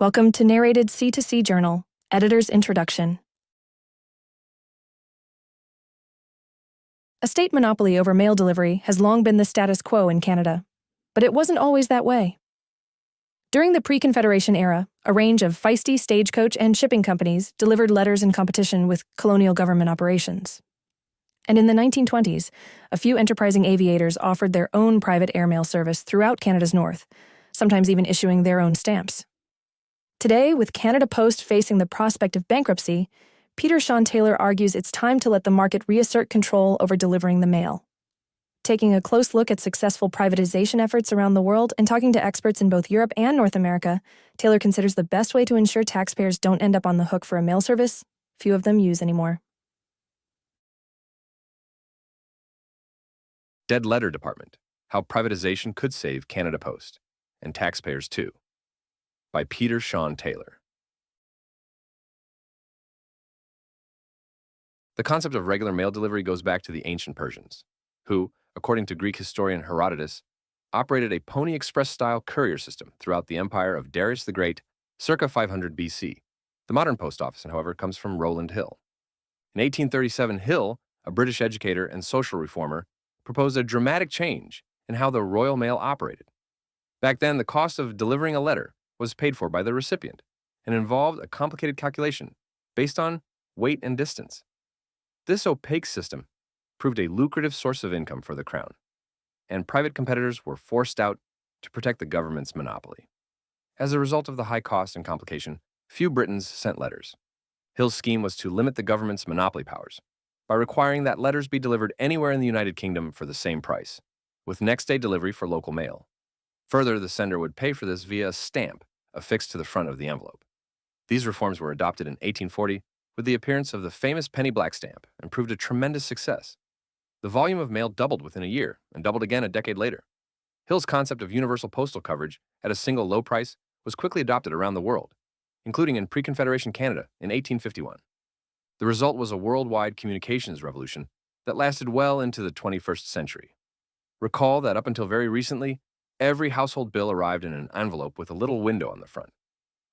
Welcome to Narrated C2C Journal, Editor's Introduction. A state monopoly over mail delivery has long been the status quo in Canada, but it wasn't always that way. During the pre-Confederation era, a range of feisty stagecoach and shipping companies delivered letters in competition with colonial government operations. And in the 1920s, a few enterprising aviators offered their own private airmail service throughout Canada's north, sometimes even issuing their own stamps. Today, with Canada Post facing the prospect of bankruptcy, Shawn Taylor argues it's time to let the market reassert control over delivering the mail. Taking a close look at successful privatization efforts around the world and talking to experts in both Europe and North America, Taylor considers the best way to ensure taxpayers don't end up on the hook for a mail service few of them use anymore. Dead Letter Department: How Privatization Could Save Canada Post, and Taxpayers Too, by Shawn Taylor. The concept of regular mail delivery goes back to the ancient Persians, who, according to Greek historian Herodotus, operated a Pony Express-style courier system throughout the empire of Darius the Great, circa 500 BC. The modern post office, however, comes from Rowland Hill. In 1837, Hill, a British educator and social reformer, proposed a dramatic change in how the Royal Mail operated. Back then, the cost of delivering a letter was paid for by the recipient and involved a complicated calculation based on weight and distance. This opaque system proved a lucrative source of income for the Crown, and private competitors were forced out to protect the government's monopoly. As a result of the high cost and complication, few Britons sent letters. Hill's scheme was to limit the government's monopoly powers by requiring that letters be delivered anywhere in the United Kingdom for the same price, with next-day delivery for local mail. Further, the sender would pay for this via a stamp affixed to the front of the envelope. These reforms were adopted in 1840 with the appearance of the famous penny black stamp and proved a tremendous success. The volume of mail doubled within a year and doubled again a decade later. Hill's concept of universal postal coverage at a single low price was quickly adopted around the world, including in pre-Confederation Canada in 1851. The result was a worldwide communications revolution that lasted well into the 21st century. Recall that up until very recently, every household bill arrived in an envelope with a little window on the front.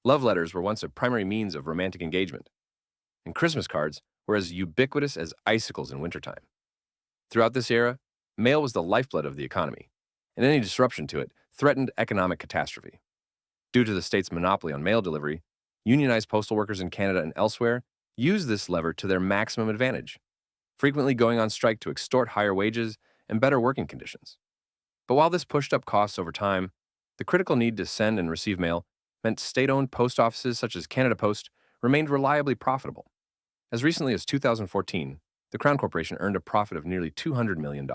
Love letters were once a primary means of romantic engagement, and Christmas cards were as ubiquitous as icicles in wintertime. Throughout this era, mail was the lifeblood of the economy, and any disruption to it threatened economic catastrophe. Due to the state's monopoly on mail delivery, unionized postal workers in Canada and elsewhere used this lever to their maximum advantage, frequently going on strike to extort higher wages and better working conditions. But while this pushed up costs over time, the critical need to send and receive mail meant state-owned post offices such as Canada Post remained reliably profitable. As recently as 2014, the Crown Corporation earned a profit of nearly $200 million.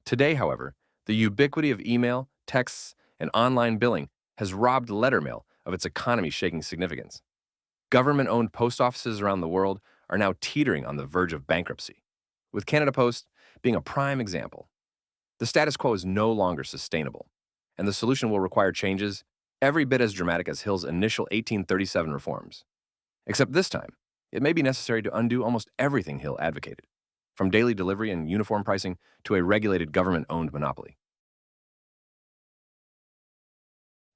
Today, however, the ubiquity of email, texts, and online billing has robbed letter mail of its economy-shaking significance. Government-owned post offices around the world are now teetering on the verge of bankruptcy, with Canada Post being a prime example. The status quo is no longer sustainable, and the solution will require changes every bit as dramatic as Hill's initial 1837 reforms. Except this time, it may be necessary to undo almost everything Hill advocated, from daily delivery and uniform pricing to a regulated government-owned monopoly.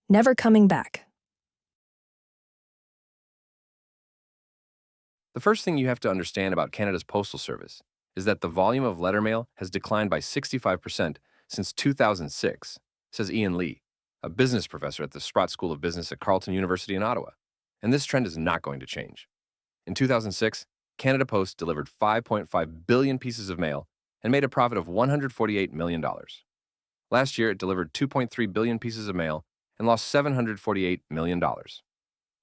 Never coming back. The first thing you have to understand about Canada's postal service is that the volume of letter mail has declined by 65% since 2006, says Ian Lee, a business professor at the Sprott School of Business at Carleton University in Ottawa, and this trend is not going to change. In 2006, Canada Post delivered 5.5 billion pieces of mail and made a profit of $148 million. Last year, it delivered 2.3 billion pieces of mail and lost $748 million.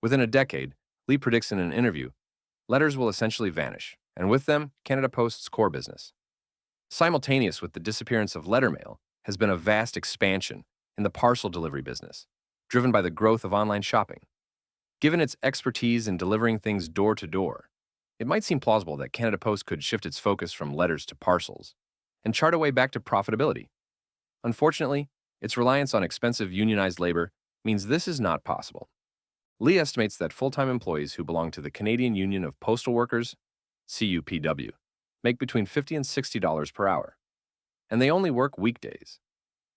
Within a decade, Lee predicts in an interview, letters will essentially vanish, and with them, Canada Post's core business. Simultaneous with the disappearance of letter mail has been a vast expansion in the parcel delivery business, driven by the growth of online shopping. Given its expertise in delivering things door to door, it might seem plausible that Canada Post could shift its focus from letters to parcels and chart a way back to profitability. Unfortunately, its reliance on expensive unionized labor means this is not possible. Lee estimates that full-time employees who belong to the Canadian Union of Postal Workers, CUPW, make between $50 and $60 per hour, and they only work weekdays.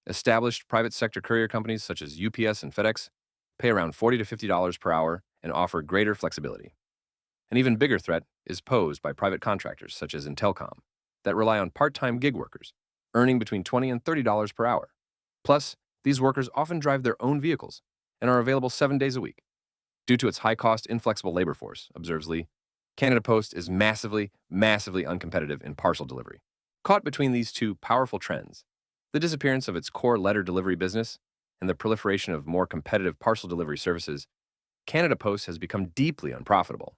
Established private sector courier companies such as UPS and FedEx pay around $40 to $50 per hour, and offer greater flexibility. An even bigger threat is posed by private contractors, such as in telecom, that rely on part-time gig workers, earning between $20 and $30 per hour. Plus, these workers often drive their own vehicles and are available 7 days a week. Due to its high-cost, inflexible labor force, observes Lee, Canada Post is massively uncompetitive in parcel delivery. Caught between these two powerful trends, the disappearance of its core letter delivery business and the proliferation of more competitive parcel delivery services, Canada Post has become deeply unprofitable.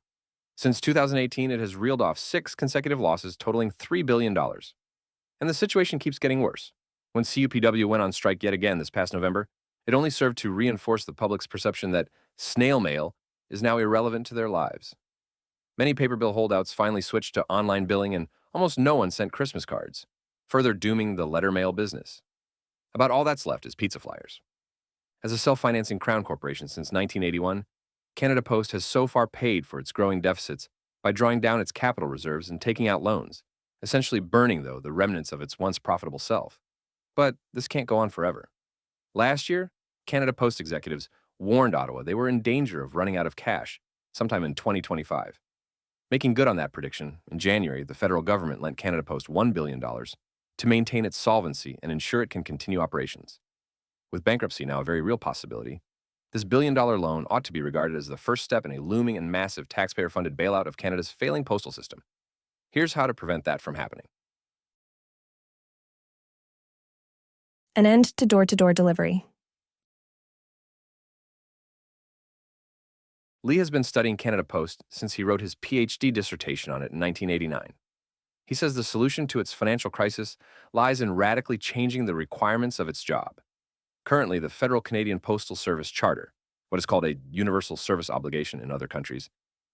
Since 2018, it has reeled off 6 consecutive losses totaling $3 billion. And the situation keeps getting worse. When CUPW went on strike yet again this past November, it only served to reinforce the public's perception that snail mail is now irrelevant to their lives. Many paper bill holdouts finally switched to online billing, and almost no one sent Christmas cards, further dooming the letter mail business. About all that's left is pizza flyers. As a self-financing crown corporation since 1981, Canada Post has so far paid for its growing deficits by drawing down its capital reserves and taking out loans, essentially burning, though, the remnants of its once profitable self. But this can't go on forever. Last year, Canada Post executives warned Ottawa they were in danger of running out of cash sometime in 2025. Making good on that prediction, in January, the federal government lent Canada Post $1 billion to maintain its solvency and ensure it can continue operations. With bankruptcy now a very real possibility, this billion-dollar loan ought to be regarded as the first step in a looming and massive taxpayer-funded bailout of Canada's failing postal system. Here's how to prevent that from happening. An end to door-to-door delivery. Lee has been studying Canada Post since he wrote his PhD dissertation on it in 1989. He says the solution to its financial crisis lies in radically changing the requirements of its job. Currently, the Federal Canadian Postal Service Charter, what is called a universal service obligation in other countries,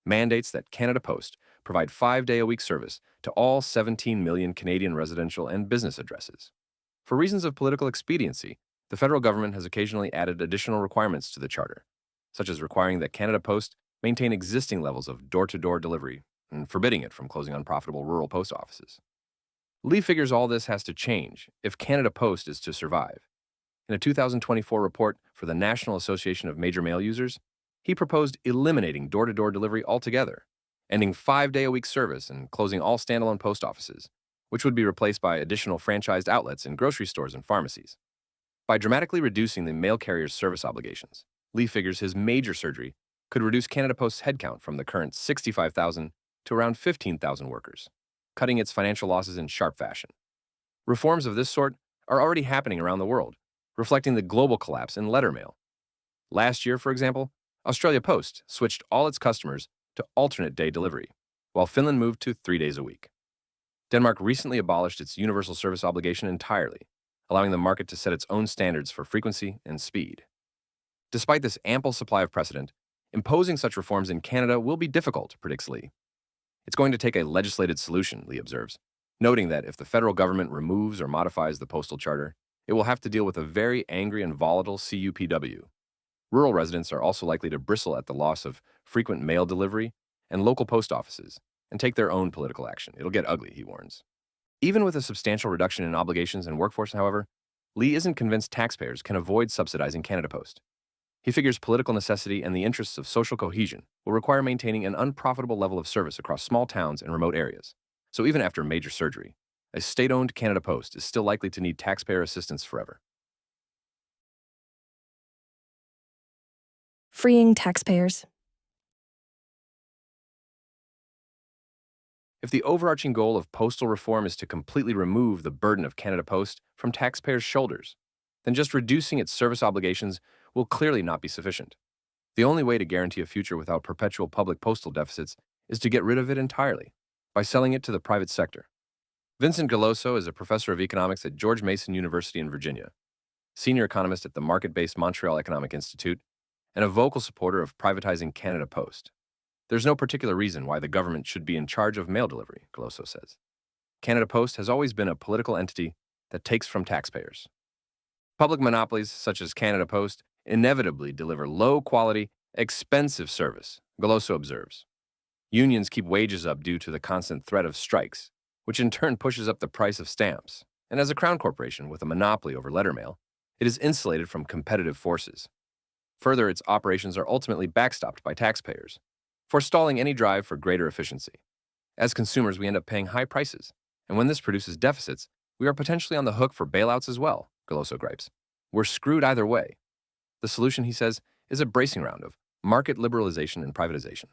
mandates that Canada Post provide 5-day-a-week service to all 17 million Canadian residential and business addresses. For reasons of political expediency, the federal government has occasionally added additional requirements to the charter, such as requiring that Canada Post maintain existing levels of door-to-door delivery and forbidding it from closing unprofitable rural post offices. Lee figures all this has to change if Canada Post is to survive. In a 2024 report for the National Association of Major Mail Users, he proposed eliminating door-to-door delivery altogether, ending 5-day-a-week service and closing all standalone post offices, which would be replaced by additional franchised outlets in grocery stores and pharmacies. By dramatically reducing the mail carrier's service obligations, Lee figures his major surgery could reduce Canada Post's headcount from the current 65,000 to around 15,000 workers, cutting its financial losses in sharp fashion. Reforms of this sort are already happening around the world, reflecting the global collapse in letter mail. Last year, for example, Australia Post switched all its customers to alternate day delivery, while Finland moved to 3 days a week. Denmark recently abolished its universal service obligation entirely, allowing the market to set its own standards for frequency and speed. Despite this ample supply of precedent, imposing such reforms in Canada will be difficult, predicts Lee. It's going to take a legislated solution, Lee observes, noting that if the federal government removes or modifies the postal charter, it will have to deal with a very angry and volatile CUPW. Rural residents are also likely to bristle at the loss of frequent mail delivery and local post offices and take their own political action. It'll get ugly, he warns. Even with a substantial reduction in obligations and workforce, however, Lee isn't convinced taxpayers can avoid subsidizing Canada Post. He figures political necessity and the interests of social cohesion will require maintaining an unprofitable level of service across small towns and remote areas. So even after major surgery, a state-owned Canada Post is still likely to need taxpayer assistance forever. Freeing taxpayers. If the overarching goal of postal reform is to completely remove the burden of Canada Post from taxpayers' shoulders, then just reducing its service obligations will clearly not be sufficient. The only way to guarantee a future without perpetual public postal deficits is to get rid of it entirely, by selling it to the private sector. Vincent Galoso is a professor of economics at George Mason University in Virginia, senior economist at the market-based Montreal Economic Institute, and a vocal supporter of privatizing Canada Post. There's no particular reason why the government should be in charge of mail delivery, Galoso says. Canada Post has always been a political entity that takes from taxpayers. Public monopolies, such as Canada Post, inevitably deliver low-quality, expensive service, Galoso observes. Unions keep wages up due to the constant threat of strikes, which in turn pushes up the price of stamps. And as a crown corporation with a monopoly over letter mail, it is insulated from competitive forces. Further, its operations are ultimately backstopped by taxpayers, forestalling any drive for greater efficiency. As consumers, we end up paying high prices, and when this produces deficits, we are potentially on the hook for bailouts as well, Geloso gripes. We're screwed either way. The solution, he says, is a bracing round of market liberalization and privatization.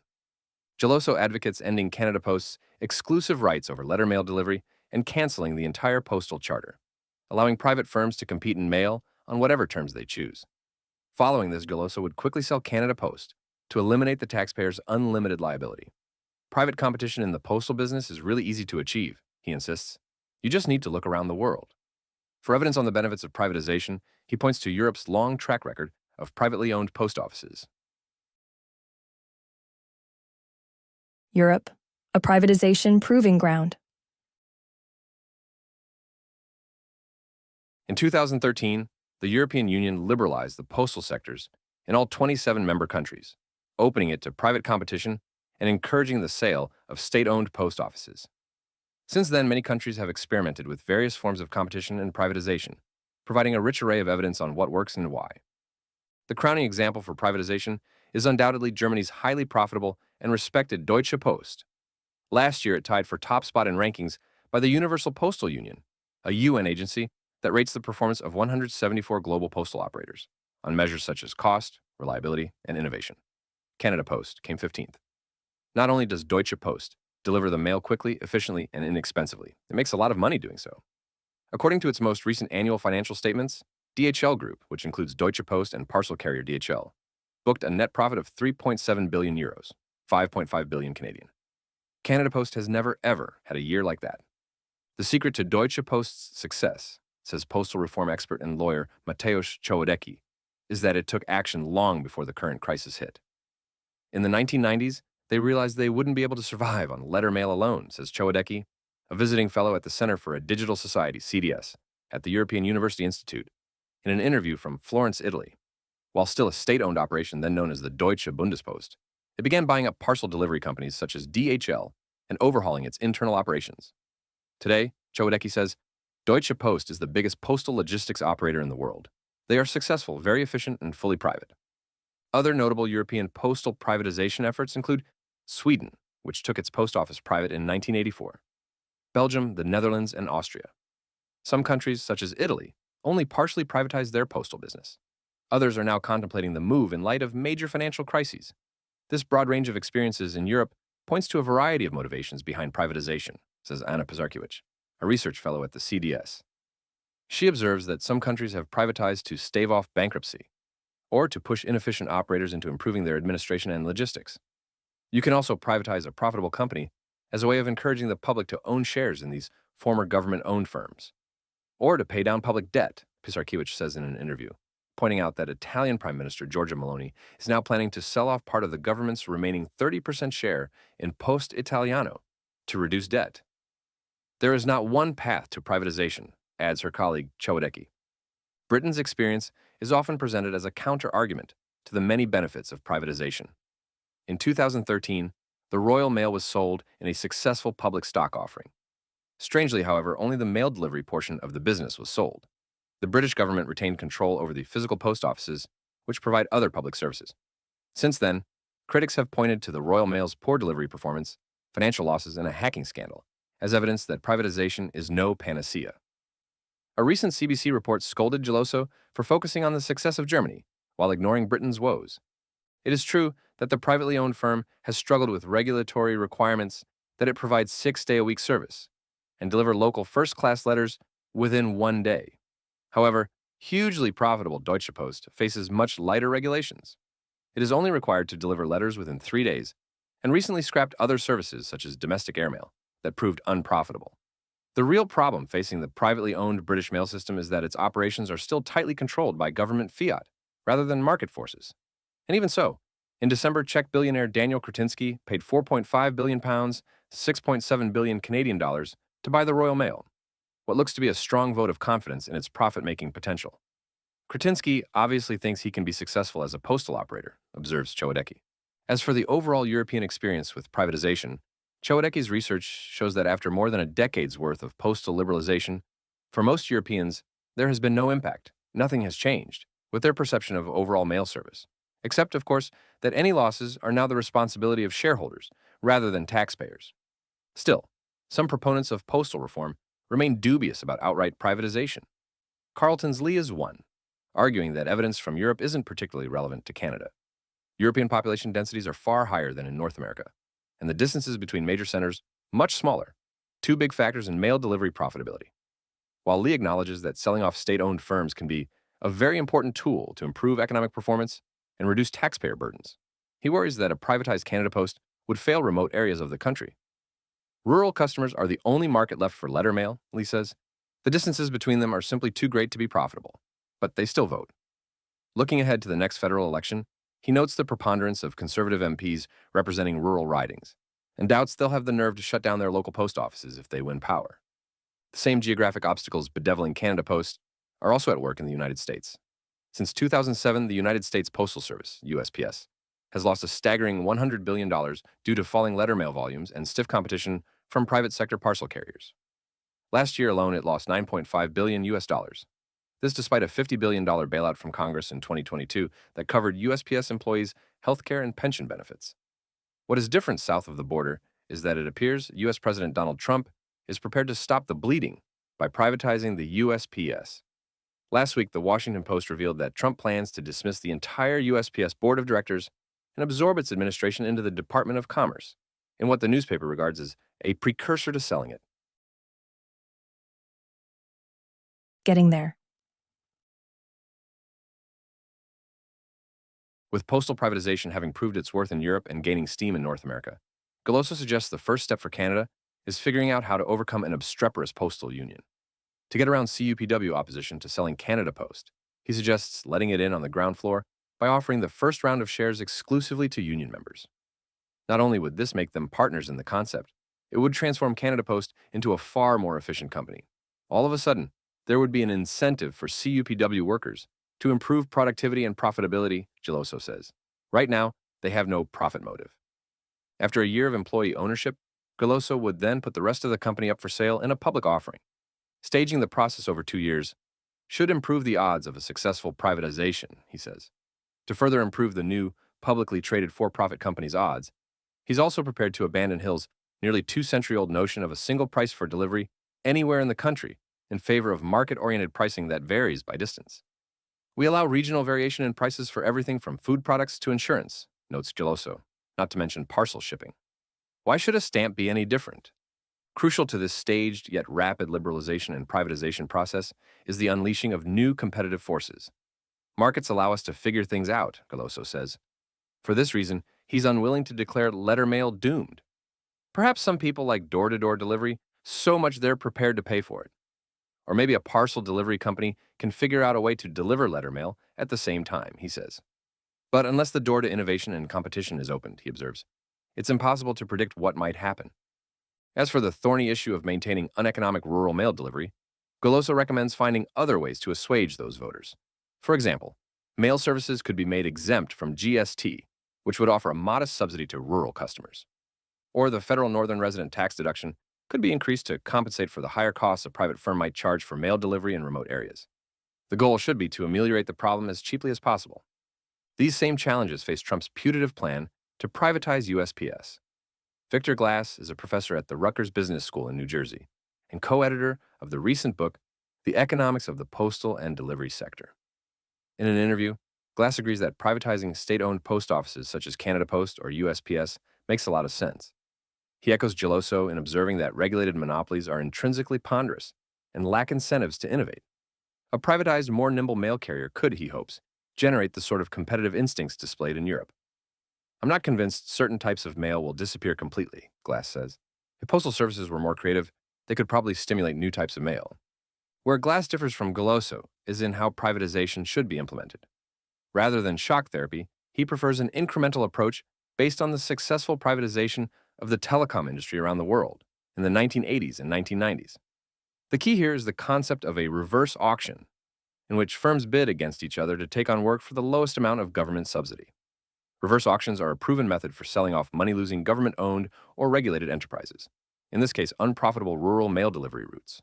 Geloso advocates ending Canada Post's exclusive rights over letter mail delivery and canceling the entire postal charter, allowing private firms to compete in mail on whatever terms they choose. Following this, Geloso would quickly sell Canada Post to eliminate the taxpayer's unlimited liability. Private competition in the postal business is really easy to achieve, he insists. You just need to look around the world. For evidence on the benefits of privatization, he points to Europe's long track record of privately owned post offices. Europe, a privatization proving ground. In 2013, the European Union liberalized the postal sectors in all 27 member countries, opening it to private competition and encouraging the sale of state-owned post offices. Since then, many countries have experimented with various forms of competition and privatization, providing a rich array of evidence on what works and why. The crowning example for privatization is undoubtedly Germany's highly profitable and respected Deutsche Post. Last year, it tied for top spot in rankings by the Universal Postal Union, a UN agency that rates the performance of 174 global postal operators on measures such as cost, reliability, and innovation. Canada Post came 15th. Not only does Deutsche Post deliver the mail quickly, efficiently, and inexpensively, it makes a lot of money doing so. According to its most recent annual financial statements, DHL Group, which includes Deutsche Post and parcel carrier DHL, booked a net profit of 3.7 billion euros, 5.5 billion Canadian. Canada Post has never, ever had a year like that. The secret to Deutsche Post's success, says postal reform expert and lawyer Mateusz Chowadecki, is that it took action long before the current crisis hit. In the 1990s, they realized they wouldn't be able to survive on letter mail alone, says Chowadecki, a visiting fellow at the Center for a Digital Society, CDS, at the European University Institute, in an interview from Florence, Italy. While still a state-owned operation then known as the Deutsche Bundespost, it began buying up parcel delivery companies such as DHL and overhauling its internal operations. Today, Chowadecki says, Deutsche Post is the biggest postal logistics operator in the world. They are successful, very efficient, and fully private. Other notable European postal privatization efforts include Sweden, which took its post office private in 1984, Belgium, the Netherlands, and Austria. Some countries, such as Italy, only partially privatized their postal business. Others are now contemplating the move in light of major financial crises. This broad range of experiences in Europe points to a variety of motivations behind privatization, says Anna Pizarkiewicz, a research fellow at the CDS. She observes that some countries have privatized to stave off bankruptcy, or to push inefficient operators into improving their administration and logistics. You can also privatize a profitable company as a way of encouraging the public to own shares in these former government-owned firms, or to pay down public debt, Pizarkiewicz says in an interview, pointing out that Italian Prime Minister Giorgia Meloni is now planning to sell off part of the government's remaining 30% share in Poste Italiano to reduce debt. There is not one path to privatization, adds her colleague Chowadecki. Britain's experience is often presented as a counter-argument to the many benefits of privatization. In 2013, the Royal Mail was sold in a successful public stock offering. Strangely, however, only the mail delivery portion of the business was sold. The British government retained control over the physical post offices, which provide other public services. Since then, critics have pointed to the Royal Mail's poor delivery performance, financial losses, and a hacking scandal as evidence that privatization is no panacea. A recent CBC report scolded Geloso for focusing on the success of Germany while ignoring Britain's woes. It is true that the privately owned firm has struggled with regulatory requirements that it provides 6-day-a-week service and deliver local first-class letters within 1 day. However, hugely profitable Deutsche Post faces much lighter regulations. It is only required to deliver letters within 3 days and recently scrapped other services such as domestic airmail that proved unprofitable. The real problem facing the privately owned British mail system is that its operations are still tightly controlled by government fiat rather than market forces. And even so, in December, Czech billionaire Daniel Kretinsky paid £4.5 billion, 6.7 billion Canadian dollars, to buy the Royal Mail, what looks to be a strong vote of confidence in its profit-making potential. Kretinsky obviously thinks he can be successful as a postal operator, observes Chowadecki. As for the overall European experience with privatization, Chowadecki's research shows that after more than a decade's worth of postal liberalization, for most Europeans, there has been no impact. Nothing has changed with their perception of overall mail service. Except, of course, that any losses are now the responsibility of shareholders rather than taxpayers. Still, some proponents of postal reform remain dubious about outright privatization. Carlton's Lee is one, arguing that evidence from Europe isn't particularly relevant to Canada. European population densities are far higher than in North America, and the distances between major centers much smaller, two big factors in mail delivery profitability. While Lee acknowledges that selling off state-owned firms can be a very important tool to improve economic performance and reduce taxpayer burdens, he worries that a privatized Canada Post would fail remote areas of the country. Rural customers are the only market left for letter mail, Lee says. The distances between them are simply too great to be profitable, but they still vote. Looking ahead to the next federal election, he notes the preponderance of conservative MPs representing rural ridings, and doubts they'll have the nerve to shut down their local post offices if they win power. The same geographic obstacles bedeviling Canada Post are also at work in the United States. Since 2007, the United States Postal Service, USPS, has lost a staggering $100 billion due to falling letter mail volumes and stiff competition from private sector parcel carriers. Last year alone, it lost $9.5 billion US dollars. This despite a $50 billion bailout from Congress in 2022 that covered USPS employees' healthcare and pension benefits. What is different south of the border is that it appears US President Donald Trump is prepared to stop the bleeding by privatizing the USPS. Last week, the Washington Post revealed that Trump plans to dismiss the entire USPS board of directors and absorb its administration into the Department of Commerce, in what the newspaper regards as a precursor to selling it. Getting there. With postal privatization having proved its worth in Europe and gaining steam in North America, Galoso suggests the first step for Canada is figuring out how to overcome an obstreperous postal union. To get around CUPW opposition to selling Canada Post, he suggests letting it in on the ground floor by offering the first round of shares exclusively to union members. Not only would this make them partners in the concept, it would transform Canada Post into a far more efficient company. All of a sudden, there would be an incentive for CUPW workers to improve productivity and profitability, Geloso says. Right now, they have no profit motive. After a year of employee ownership, Geloso would then put the rest of the company up for sale in a public offering. Staging the process over 2 years should improve the odds of a successful privatization, he says. To further improve the new, publicly traded for-profit company's odds, he's also prepared to abandon Hill's nearly 2-century-old notion of a single price for delivery anywhere in the country in favor of market-oriented pricing that varies by distance. We allow regional variation in prices for everything from food products to insurance, notes Geloso, not to mention parcel shipping. Why should a stamp be any different? Crucial to this staged yet rapid liberalization and privatization process is the unleashing of new competitive forces. Markets allow us to figure things out, Geloso says. For this reason, he's unwilling to declare letter mail doomed. Perhaps some people like door-to-door delivery so much they're prepared to pay for it. Or maybe a parcel delivery company can figure out a way to deliver letter mail at the same time, he says. But unless the door to innovation and competition is opened, he observes, it's impossible to predict what might happen. As for the thorny issue of maintaining uneconomic rural mail delivery, Geloso recommends finding other ways to assuage those voters. For example, mail services could be made exempt from GST, which would offer a modest subsidy to rural customers. Or the federal northern resident tax deduction could be increased to compensate for the higher costs a private firm might charge for mail delivery in remote areas. The goal should be to ameliorate the problem as cheaply as possible. These same challenges face Trump's putative plan to privatize USPS. Victor Glass is a professor at the Rutgers Business School in New Jersey and co-editor of the recent book, The Economics of the Postal and Delivery Sector. In an interview, Glass agrees that privatizing state-owned post offices such as Canada Post or USPS makes a lot of sense. He echoes Geloso in observing that regulated monopolies are intrinsically ponderous and lack incentives to innovate. A privatized, more nimble mail carrier could, he hopes, generate the sort of competitive instincts displayed in Europe. I'm not convinced certain types of mail will disappear completely, Glass says. If postal services were more creative, they could probably stimulate new types of mail. Where Glass differs from Geloso is in how privatization should be implemented. Rather than shock therapy, he prefers an incremental approach based on the successful privatization of the telecom industry around the world in the 1980s and 1990s. The key here is the concept of a reverse auction, in which firms bid against each other to take on work for the lowest amount of government subsidy. Reverse auctions are a proven method for selling off money-losing government-owned or regulated enterprises, in this case unprofitable rural mail delivery routes.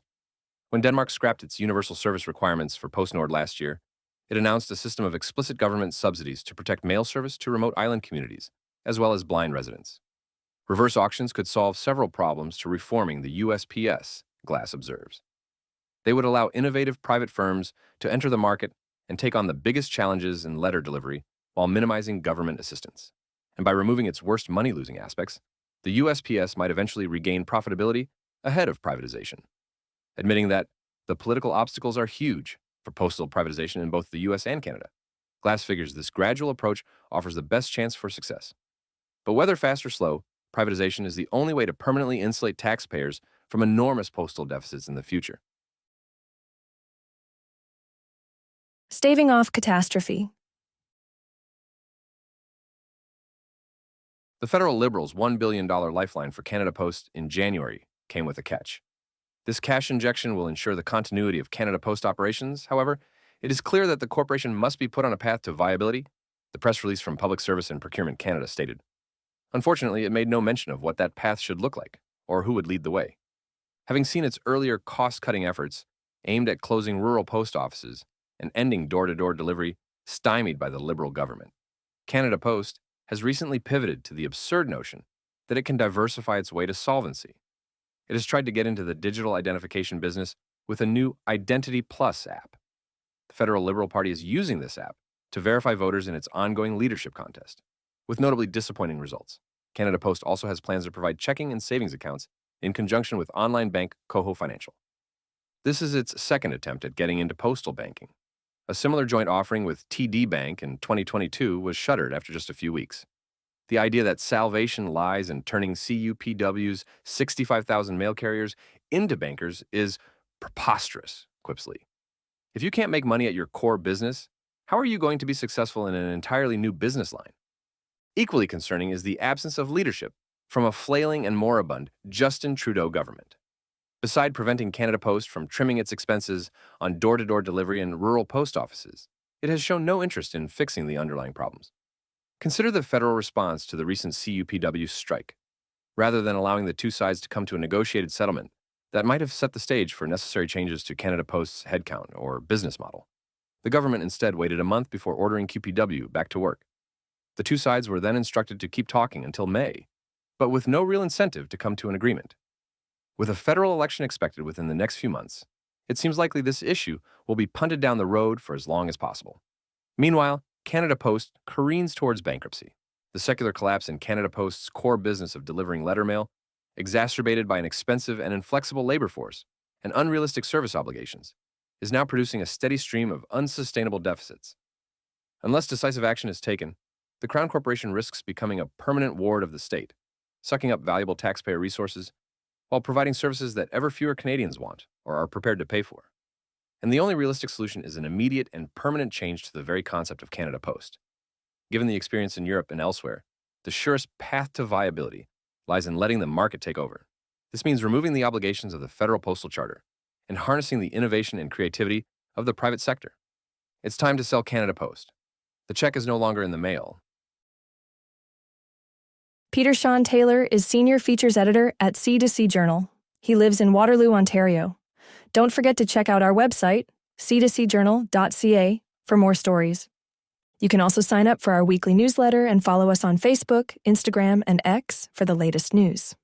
When Denmark scrapped its universal service requirements for PostNord last year, It announced a system of explicit government subsidies to protect mail service to remote island communities, as well as blind residents. Reverse auctions could solve several problems to reforming the USPS, Glass observes. They would allow innovative private firms to enter the market and take on the biggest challenges in letter delivery while minimizing government assistance. And by removing its worst money-losing aspects, the USPS might eventually regain profitability ahead of privatization. Admitting that the political obstacles are huge for postal privatization in both the US and Canada, Glass figures this gradual approach offers the best chance for success. But whether fast or slow, privatization is the only way to permanently insulate taxpayers from enormous postal deficits in the future. Staving off catastrophe. The federal Liberals' $1 billion lifeline for Canada Post in January came with a catch. This cash injection will ensure the continuity of Canada Post operations. However, it is clear that the corporation must be put on a path to viability, the press release from Public Service and Procurement Canada stated. Unfortunately, it made no mention of what that path should look like, or who would lead the way. Having seen its earlier cost-cutting efforts aimed at closing rural post offices and ending door-to-door delivery stymied by the Liberal government, Canada Post has recently pivoted to the absurd notion that it can diversify its way to solvency. It has tried to get into the digital identification business with a new Identity Plus app. The federal Liberal Party is using this app to verify voters in its ongoing leadership contest, with notably disappointing results. Canada Post also has plans to provide checking and savings accounts in conjunction with online bank Coho Financial. This is its second attempt at getting into postal banking. A similar joint offering with TD Bank in 2022 was shuttered after just a few weeks. The idea that salvation lies in turning CUPW's 65,000 mail carriers into bankers is preposterous, quips Lee. If you can't make money at your core business, how are you going to be successful in an entirely new business line? Equally concerning is the absence of leadership from a flailing and moribund Justin Trudeau government. Beside preventing Canada Post from trimming its expenses on door-to-door delivery in rural post offices, it has shown no interest in fixing the underlying problems. Consider the federal response to the recent CUPW strike. Rather than allowing the two sides to come to a negotiated settlement that might have set the stage for necessary changes to Canada Post's headcount or business model, the government instead waited a month before ordering QPW back to work. The two sides were then instructed to keep talking until May, but with no real incentive to come to an agreement. With a federal election expected within the next few months, it seems likely this issue will be punted down the road for as long as possible. Meanwhile, Canada Post careens towards bankruptcy. The secular collapse in Canada Post's core business of delivering letter mail, exacerbated by an expensive and inflexible labor force and unrealistic service obligations, is now producing a steady stream of unsustainable deficits. Unless decisive action is taken, the Crown Corporation risks becoming a permanent ward of the state, sucking up valuable taxpayer resources while providing services that ever fewer Canadians want or are prepared to pay for. And the only realistic solution is an immediate and permanent change to the very concept of Canada Post. Given the experience in Europe and elsewhere, the surest path to viability lies in letting the market take over. This means removing the obligations of the Federal Postal Charter and harnessing the innovation and creativity of the private sector. It's time to sell Canada Post. The check is no longer in the mail. Peter Shawn Taylor is Senior Features Editor at C2C Journal. He lives in Waterloo, Ontario. Don't forget to check out our website, c2cjournal.ca, for more stories. You can also sign up for our weekly newsletter and follow us on Facebook, Instagram, and X for the latest news.